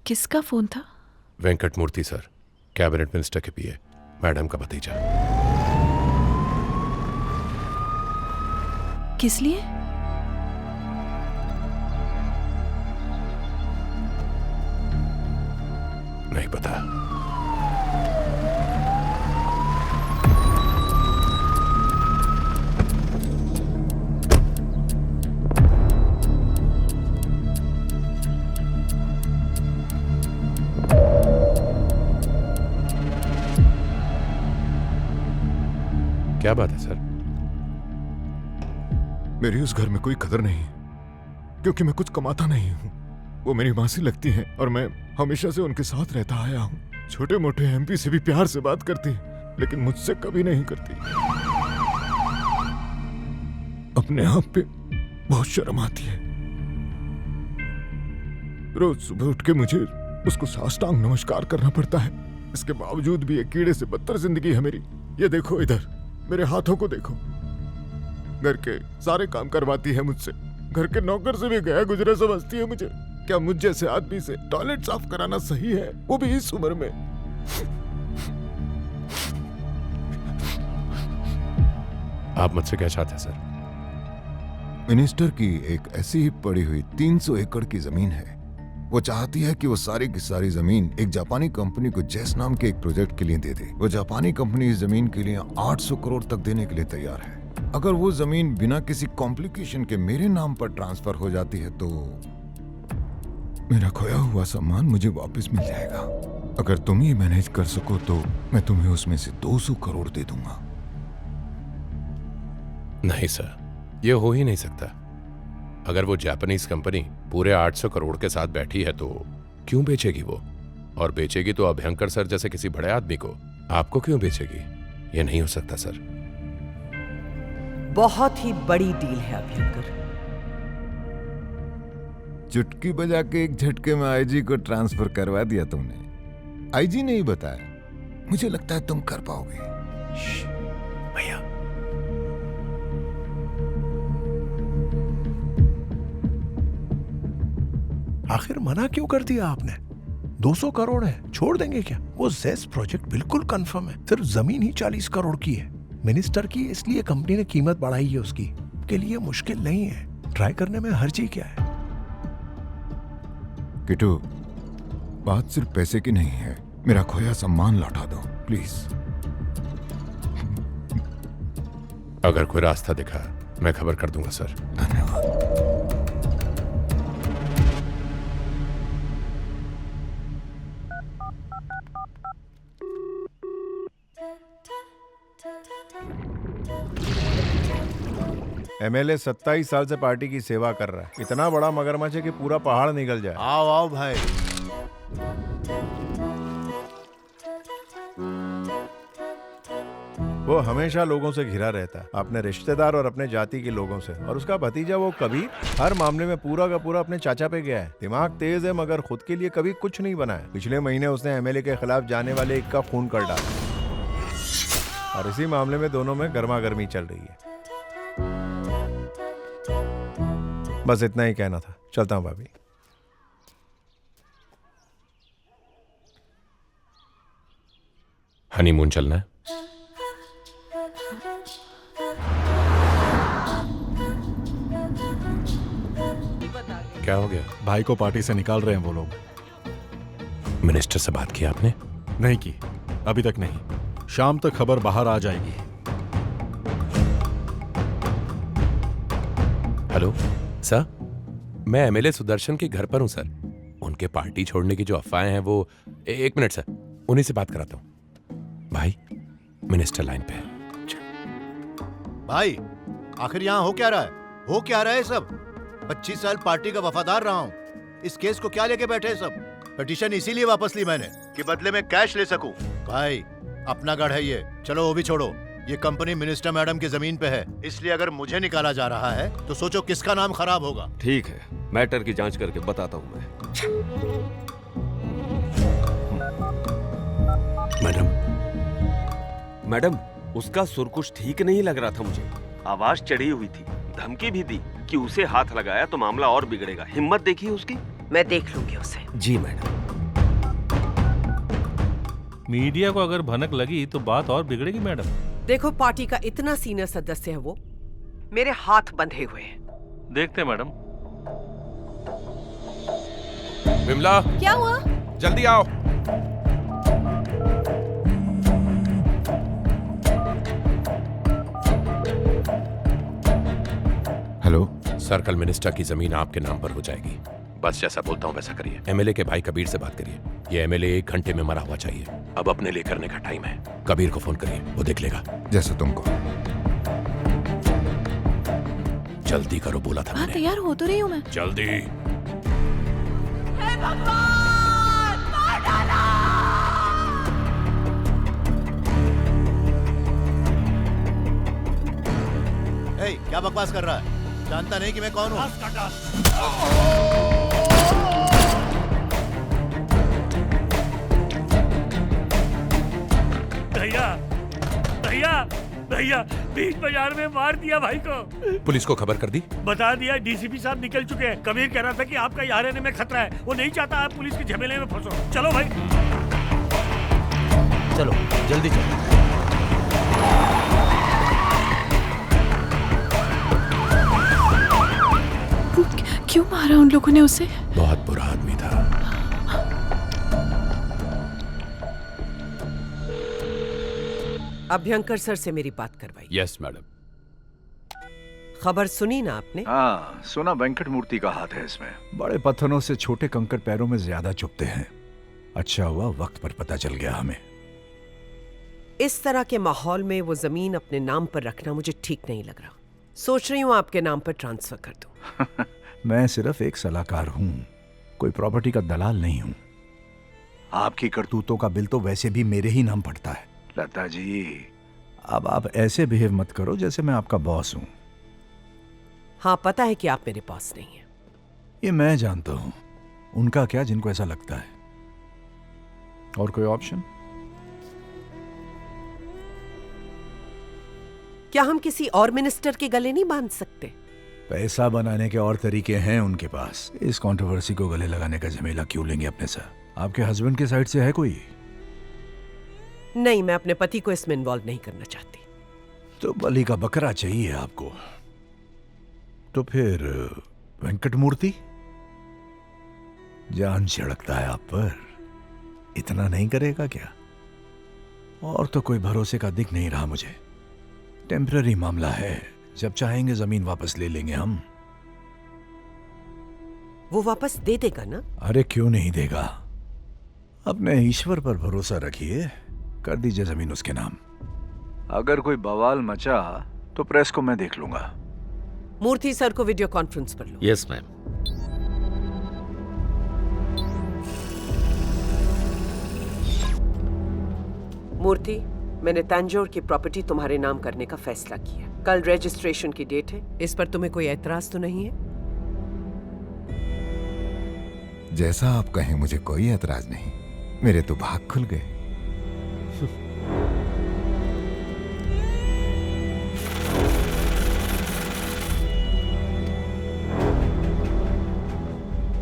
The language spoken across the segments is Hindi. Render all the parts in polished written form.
किसका फोन था? वेंकट मूर्ति सर, कैबिनेट मिनिस्टर के पीए, मैडम का भतीजा। किस लिए? नहीं पता। क्या बात है सर? मेरी उस घर में कोई कदर नहीं है क्योंकि मैं कुछ कमाता नहीं हूँ। वो मेरी मासी लगती हैं और मैं हमेशा से उनके साथ रहता आया हूँ। छोटे मोटे एमपी से भी प्यार से बात करती है लेकिन मुझसे कभी नहीं करती। अपने आप पे बहुत शर्म आती है। रोज सुबह उठ के मुझे उसको साष्टांग नमस्कार करना पड़ता है। इसके बावजूद भी एक कीड़े से बदतर जिंदगी है मेरी। ये देखो इधर, मेरे हाथों को देखो। घर के सारे काम करवाती है मुझसे। घर के नौकर से भी गया गुजरा समझती है मुझे। क्या मुझ जैसे आदमी से टॉयलेट साफ कराना सही है, वो भी इस उम्र में? आप मुझसे क्या चाहते हैं सर? मिनिस्टर की एक ऐसी ही पड़ी हुई 300 एकड़ की जमीन है। वो चाहती है कि वो सारी की सारी जमीन एक जापानी कंपनी को जैस नाम के एक प्रोजेक्ट के लिए दे दे। वो जापानी कंपनी इस जमीन के लिए 800 करोड़ तक देने के लिए तैयार है। अगर वो जमीन बिना किसी कॉम्प्लिकेशन के मेरे नाम पर ट्रांसफर हो जाती है तो मेरा खोया हुआ सामान मुझे वापस मिल जाएगा। अगर तुम ये मैनेज कर सको तो मैं तुम्हें उसमें से 200 करोड़ दे दूंगा। नहीं सर, ये हो ही नहीं सकता। अगर वो जापानीज कंपनी पूरे 800 करोड़ के साथ बैठी है तो क्यों बेचेगी वो? और बेचेगी तो अभयंकर सर जैसे किसी बड़े आदमी को। आपको क्यों बेचेगी? ये नहीं हो सकता सर। बहुत ही बड़ी डील है अभयंकर। चुटकी बजा के एक झटके में आईजी को ट्रांसफर करवा दिया तुमने। आईजी ने ही बताया। मुझे लगता है तुम कर पाओगे। भैया, आखिर मना क्यों कर दिया आपने? 200 करोड़ है, छोड़ देंगे क्या? वो जेस प्रोजेक्ट बिल्कुल कंफर्म है। सिर्फ जमीन ही 40 करोड़ की है। मिनिस्टर की, इसलिए कंपनी ने कीमत बढ़ाई है उसकी। के लिए मुश्किल नहीं है, ट्राई करने में हर्जी क्या है? किटू, बात सिर्फ पैसे की नहीं है। मेरा खोया सम्मान लौटा दो प्लीज। अगर कोई रास्ता दिखा मैं खबर कर दूंगा सर। धन्यवाद। एमएलए 27 साल से पार्टी की सेवा कर रहा है। इतना बड़ा मगरमच्छ है कि पूरा पहाड़ निकल जाए। आओ आओ भाई। वो हमेशा लोगों से घिरा रहता है, अपने रिश्तेदार और अपने जाति के लोगों से। और उसका भतीजा वो कबीर हर मामले में पूरा का पूरा अपने चाचा पे गया है। दिमाग तेज है मगर खुद के लिए कभी कुछ नहीं बना है। पिछले महीने उसने एमएलए के खिलाफ जाने वाले एक का खून कर डाला और इसी मामले में दोनों में गर्मागर्मी चल रही है। बस इतना ही कहना था। चलता हूँ भाभी। हनीमून चलना है? क्या हो गया? भाई को पार्टी से निकाल रहे हैं वो लोग। मिनिस्टर से बात की आपने? नहीं की, अभी तक नहीं। शाम तक खबर बाहर आ जाएगी। हेलो सर, मैं एमएलए सुदर्शन के घर पर हूं सर। उनके पार्टी छोड़ने की जो अफवाहें हैं वो एक मिनट सर, उन्हीं से बात कराता हूं। भाई, मिनिस्टर लाइन पे है। भाई, आखिर यहाँ हो क्या रहा है? हो क्या रहा है सब? 25 साल पार्टी का वफादार रहा हूँ। इस केस को क्या लेके बैठे सब? पिटीशन इसीलिए वापस ली मैंने कि बदले में कैश ले सकूं। भाई, अपना गढ़ है ये, चलो वो भी छोड़ो। ये कंपनी मिनिस्टर मैडम की जमीन पे है, इसलिए अगर मुझे निकाला जा रहा है तो सोचो किसका नाम खराब होगा। ठीक है, मैटर की जांच करके बताता हूँ मैं। मैडम, उसका सुर कुछ ठीक नहीं लग रहा था मुझे। आवाज चढ़ी हुई थी, धमकी भी दी कि उसे हाथ लगाया तो मामला और बिगड़ेगा। हिम्मत देखिए उसकी। मैं देख लूंगी उसे। जी मैडम। मीडिया को अगर भनक लगी तो बात और बिगड़ेगी मैडम। देखो, पार्टी का इतना सीनियर सदस्य है वो, मेरे हाथ बंधे हुए हैं। देखते हैं मैडम। विमला, क्या हुआ? जल्दी आओ। हेलो सर्कल मिनिस्टर की जमीन आपके नाम पर हो जाएगी। बस जैसा बोलता हूँ वैसा करिए। एमएलए के भाई कबीर से बात करिए। ये एमएलए 1 घंटे में मरा हुआ चाहिए। अब अपने लिए करने का टाइम है। कबीर को फोन करिए, वो देख लेगा। जैसा तुमको। जल्दी करो, बोला था हाँ, मैंने। तैयार हो तो रही हूँ मैं। जल्दी। हे भगवान, मार डाला! ए, क्या बकवास कर रहा है? जानता नहीं कि मैं कौन हूँ? भैया भैया भैया, बीच बाजार में मार दिया भाई को। पुलिस को खबर कर दी? बता दिया, डीसीपी साहब निकल चुके हैं। कबीर कह रहा था कि आपका यहाँ रहने में खतरा है, वो नहीं चाहता आप पुलिस के झमेले में फंसो। चलो भाई, चलो जल्दी चलो। क्यों मारा उन लोगों ने उसे? बहुत बुरा आदमी था। अभ्यंकर सर से मेरी बात करवाई। Yes madam. खबर सुनी ना आपने? हाँ सुना, वेंकट मूर्ति का हाथ है इसमें। बड़े पत्थरों से छोटे कंकड़ पैरों में ज्यादा चुभते हैं। अच्छा हुआ वक्त पर पता चल गया हमें। इस तरह के माहौल में वो जमीन अपने नाम पर रखना मुझे ठीक नहीं लग रहा। सोच रही हूँ आपके नाम पर ट्रांसफर कर दूं। मैं सिर्फ एक सलाहकार हूँ, कोई प्रॉपर्टी का दलाल नहीं हूँ। आपकी करतूतों का बिल तो वैसे भी मेरे ही नाम पड़ता है। लता जी, अब आप ऐसे बिहेव मत करो जैसे मैं आपका बॉस हूँ। हाँ, पता है कि आप मेरे बॉस नहीं हैं। ये मैं जानता हूँ, उनका क्या जिनको ऐसा लगता है। और कोई ऑप्शन? क्या हम किसी और मिनिस्टर के गले नहीं बांध सकते? पैसा बनाने के और तरीके हैं उनके पास। इस कंट्रोवर्सी को गले लगाने का झमेला क्यों लेंगे अपने सर? आपके हस्बैंड के साइड से है कोई? नहीं, मैं अपने पति को इसमें इन्वॉल्व नहीं करना चाहती। तो बलि का बकरा चाहिए आपको। तो फिर वेंकट मूर्ति जान छिड़कता है आप पर, इतना नहीं करेगा क्या? और तो कोई भरोसे का दिख नहीं रहा मुझे। टेम्पररी मामला है, जब चाहेंगे जमीन वापस ले लेंगे हम। वो वापस दे देगा ना? अरे क्यों नहीं देगा? अपने ईश्वर पर भरोसा रखिए, कर दीजिए जमीन उसके नाम। अगर कोई बवाल मचा तो प्रेस को मैं देख लूंगा। मूर्ति सर को वीडियो कॉन्फ्रेंस पर लो। Yes ma'am. मूर्ति, मैंने तंजौर की प्रॉपर्टी तुम्हारे नाम करने का फैसला किया। कल रजिस्ट्रेशन की डेट है, इस पर तुम्हें कोई एतराज तो नहीं है? जैसा आप कहें, मुझे कोई एतराज नहीं। मेरे तो भाग खुल गए।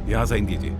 यहां साइन कीजिए।